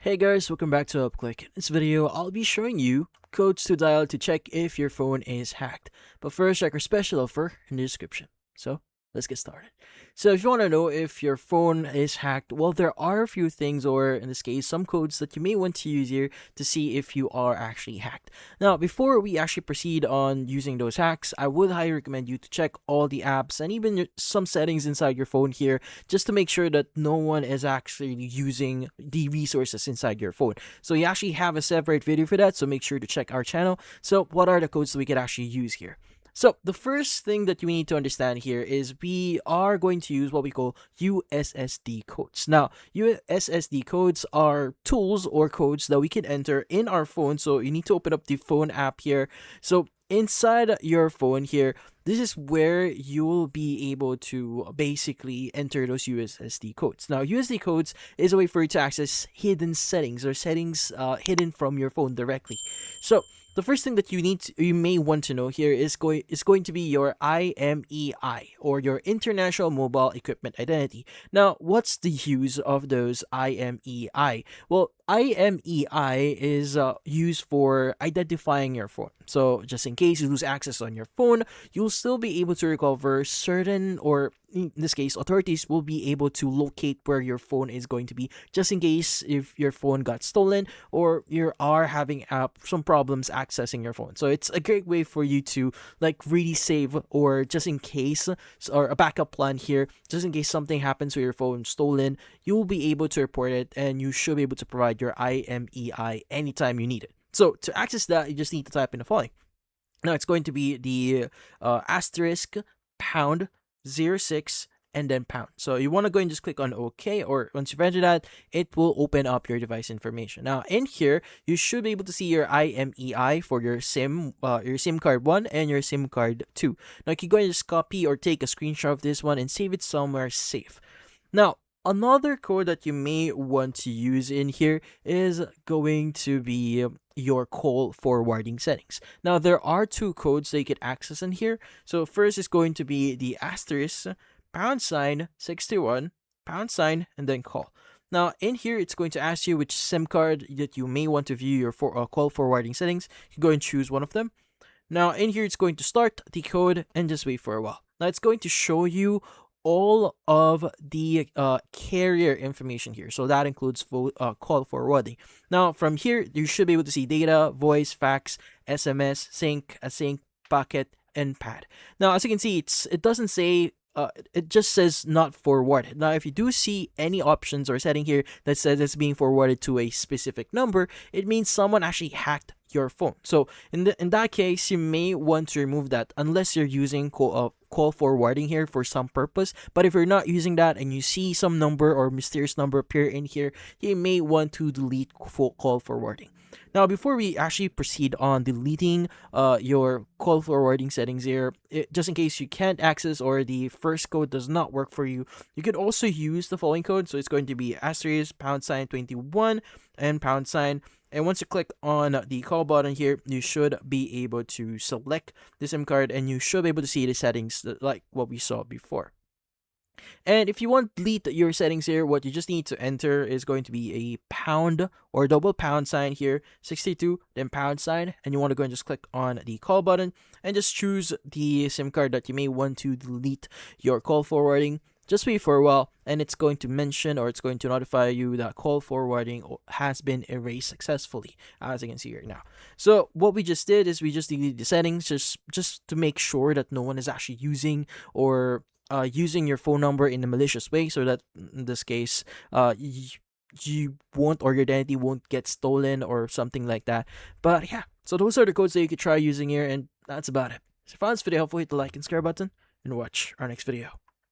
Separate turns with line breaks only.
Hey guys, welcome back to UpClick. In this video, I'll be showing you codes to dial to check if your phone is hacked. But first, check our special offer in the description. So, let's get started. So, if you want to know if your phone is hacked, well, there are a few things, or in this case, some codes that you may want to use here to see if you are actually hacked. Now, before we actually proceed on using those hacks, I would highly recommend you to check all the apps and even some settings inside your phone here just to make sure that no one is actually using the resources inside your phone. So you actually have a separate video for that, so make sure to check our channel. So what are the codes that we could actually use here? So the first thing that you need to understand here is we are going to use what we call USSD codes. Now, USSD codes are tools or codes that we can enter in our phone. So you need to open up the phone app here. So inside your phone here, this is where you'll be able to basically enter those USSD codes. Now, USSD codes is a way for you to access hidden settings or settings hidden from your phone directly. So the first thing that you may want to know here is going to be your IMEI, or your International Mobile Equipment Identity. Now, what's the use of those IMEI? Well, IMEI is used for identifying your phone. So just in case you lose access on your phone, you'll still be able to recover certain, or in this case, authorities will be able to locate where your phone is going to be, just in case if your phone got stolen or you are having some problems accessing your phone. So it's a great way for you to really save, or just in case, or a backup plan here, just in case something happens with your phone stolen, you'll be able to report it and you should be able to provide your IMEI anytime you need it. So to access that, you just need to type in the following. Now it's going to be the asterisk pound 06 and then pound. So you want to go and just click on OK, or once you've entered that, it will open up your device information. Now in here, you should be able to see your IMEI for your SIM card 1 and your SIM card 2. Now you can go and just copy or take a screenshot of this one and save it somewhere safe. Now, another code that you may want to use in here is going to be your call forwarding settings. Now, there are two codes that you can access in here. So first is going to be the asterisk # 61 # and then call. Now, in here, it's going to ask you which SIM card that you may want to view your call forwarding settings. You can go and choose one of them. Now, in here, it's going to start the code and just wait for a while. Now, it's going to show you all of the carrier information here. So that includes call forwarding. Now, from here, you should be able to see data, voice, fax, SMS, sync, async, packet, and pad. Now, as you can see, it doesn't say, it just says not forwarded. Now, if you do see any options or setting here that says it's being forwarded to a specific number, it means someone actually hacked your phone. So in that case, you may want to remove that unless you're using call forwarding here for some purpose. But if you're not using that and you see some number or mysterious number appear in here, you may want to delete call forwarding. Now, before we actually proceed on deleting your call forwarding settings here, just in case you can't access or the first code does not work for you, you could also use the following code. So it's going to be asterisk # 21 and #. And once you click on the call button here, you should be able to select the SIM card and you should be able to see the settings like what we saw before. And if you want to delete your settings here, what you just need to enter is going to be a pound or double # here, 62, then #, and you want to go and just click on the call button and just choose the SIM card that you may want to delete your call forwarding. Just wait for a while and it's going to mention, or it's going to notify you that call forwarding has been erased successfully, as you can see here now. So what we just did is we just deleted the settings just to make sure that no one is actually using or using your phone number in a malicious way, so that in this case you won't, or your identity won't get stolen or something like that. But yeah, so those are the codes that you could try using here, and that's about it. So if you found this video helpful, hit the like and subscribe button and watch our next video.